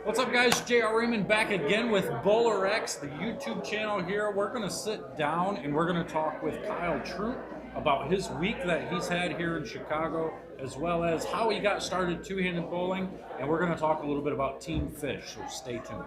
What's up, guys? JR Raymond back again with Bowler X, the YouTube channel here. We're going to sit down and we're going to talk with Kyle Troup about his week that he's had here in Chicago, as well as how he got started two-handed bowling, and we're going to talk a little bit about Team Fish, so stay tuned.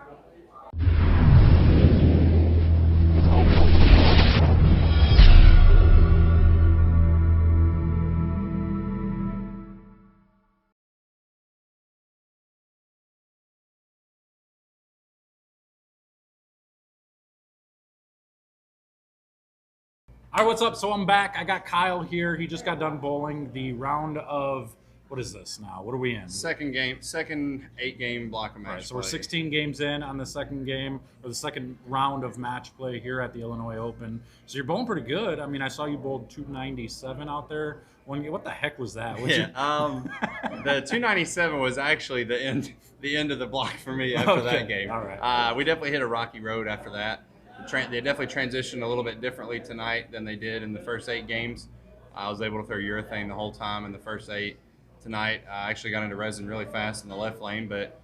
All right, what's up? So I'm back. I got Kyle here. He just got done bowling the round of, what is this now? What are we in? Second 8-game block of match Right, so we're play. 16 games in on the second game, or the second round of match play here at the Illinois Open. So you're bowling pretty good. I mean, I saw you bowled 297 out there. What the heck was that? The 297 was actually the end of the block for me after that game. All right. We definitely hit a rocky road after that. They definitely transitioned a little bit differently tonight than they did in the first 8 games. I was able to throw urethane the whole time in the first 8. Tonight, I actually got into resin really fast in the left lane, but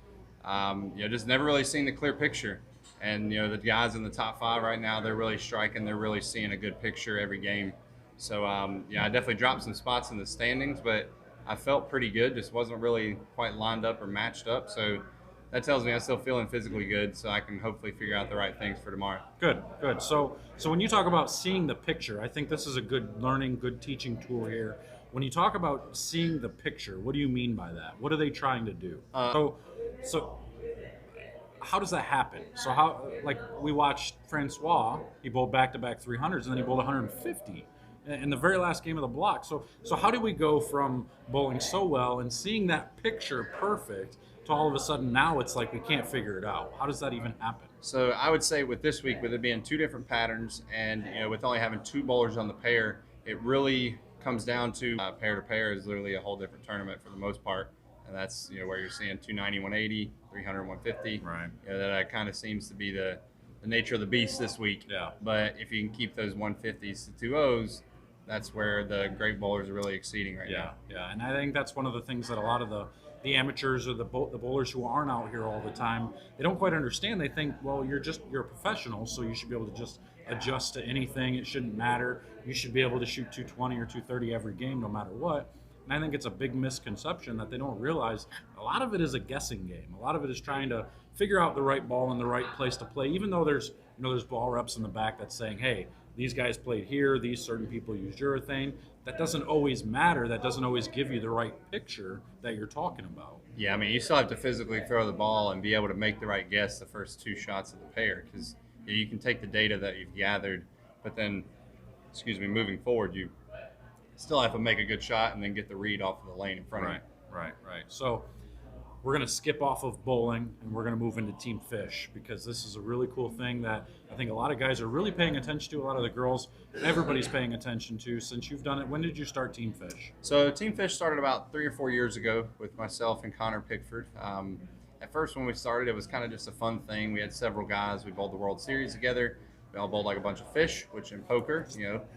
just never really seen the clear picture. And the guys in the top 5 right now, they're really striking. They're really seeing a good picture every game. So I definitely dropped some spots in the standings, but I felt pretty good. Just wasn't really quite lined up or matched up. So that tells me I'm still feeling physically good, so I can hopefully figure out the right things for tomorrow. Good. So when you talk about seeing the picture, I think this is a good learning, good teaching tool here. When you talk about seeing the picture, what do you mean by that? What are they trying to do? So how does that happen? So we watched Francois, he bowled back-to-back 300s, and then he bowled 150 in the very last game of the block. So how do we go from bowling so well and seeing that picture perfect to all of a sudden now it's like we can't figure it out? How does that even happen? So I would say with this week, with it being 2 different patterns and with only having 2 bowlers on the pair, it really comes down to pair to pair is literally a whole different tournament for the most part. And that's where you're seeing 290, 180, 300, 150. Right. That kind of seems to be the nature of the beast this week. Yeah. But if you can keep those 150s to 2.0s, that's where the great bowlers are really exceeding right now. Yeah, and I think that's one of the things that a lot of the amateurs or the bowlers who aren't out here all the time, they don't quite understand. They think, well, you're a professional, so you should be able to just adjust to anything. It shouldn't matter. You should be able to shoot 220 or 230 every game, no matter what. And I think it's a big misconception that they don't realize a lot of it is a guessing game. A lot of it is trying to figure out the right ball in the right place to play, even though there's ball reps in the back that's saying, hey, these guys played here, these certain people use urethane. That doesn't always matter. That doesn't always give you the right picture that you're talking about. Yeah, I mean, you still have to physically throw the ball and be able to make the right guess the first 2 shots of the pair, because you can take the data that you've gathered, but then, moving forward, you still have to make a good shot and then get the read off of the lane in front of you. Right. So we're going to skip off of bowling and we're going to move into Team Fish, because this is a really cool thing that I think a lot of guys are really paying attention to. A lot of the girls, everybody's paying attention to since you've done it. When did you start Team Fish? So Team Fish started about 3 or 4 years ago with myself and Connor Pickford. At first when we started, it was kind of just a fun thing. We had several guys. We bowled the World Series together. We all bowled like a bunch of fish, which in poker,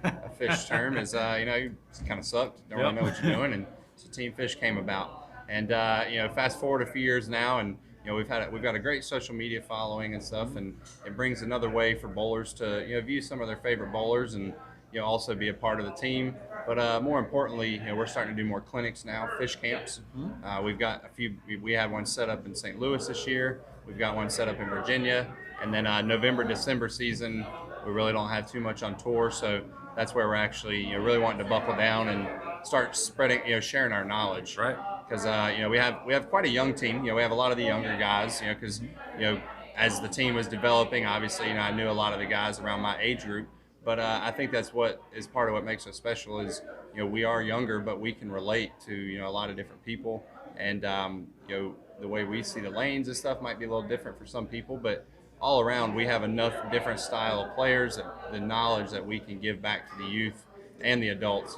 a fish term is, you kind of sucked. Don't really know what you're doing. And so Team Fish came about. And fast forward a few years now, and we've got a great social media following and stuff, and it brings another way for bowlers to view some of their favorite bowlers and also be a part of the team. But more importantly, we're starting to do more clinics now, fish camps. We've got a few. We had one set up in St. Louis this year. We've got one set up in Virginia, and then November, December season, we really don't have too much on tour, so that's where we're actually really wanting to buckle down and start spreading, sharing our knowledge. Right. Because we have quite a young team. We have a lot of the younger guys. Because as the team was developing, obviously, I knew a lot of the guys around my age group. But I think that's what is part of what makes us special is we are younger, but we can relate to a lot of different people. And the way we see the lanes and stuff might be a little different for some people, but all around we have enough different style of players that the knowledge that we can give back to the youth and the adults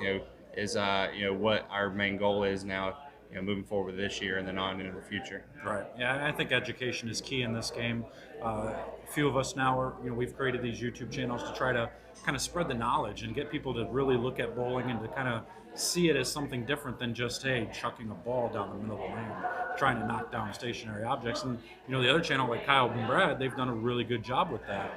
is what our main goal is now. moving forward this year and then on into the future. Right. Yeah, I think education is key in this game. A few of us now are, we've created these YouTube channels to try to kind of spread the knowledge and get people to really look at bowling and to kind of see it as something different than just, hey, chucking a ball down the middle of the lane, trying to knock down stationary objects. And, the other channel, like Kyle and Brad, they've done a really good job with that.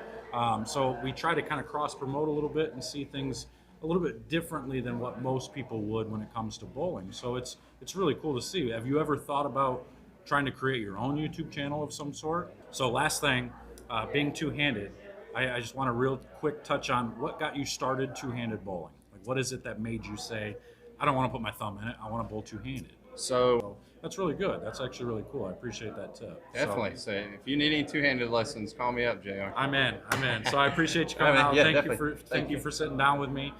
So we try to kind of cross promote a little bit and see things a little bit differently than what most people would when it comes to bowling. So it's really cool to see. Have you ever thought about trying to create your own YouTube channel of some sort? So last thing, being two-handed, I just want to real quick touch on what got you started two-handed bowling. Like, what is it that made you say, I don't want to put my thumb in it, I want to bowl two-handed? So that's really good. That's actually really cool. I appreciate that tip. Definitely. So if you need any two-handed lessons, call me up, JR. I'm in. So I appreciate you coming out. Yeah, Thank definitely. you for sitting down with me.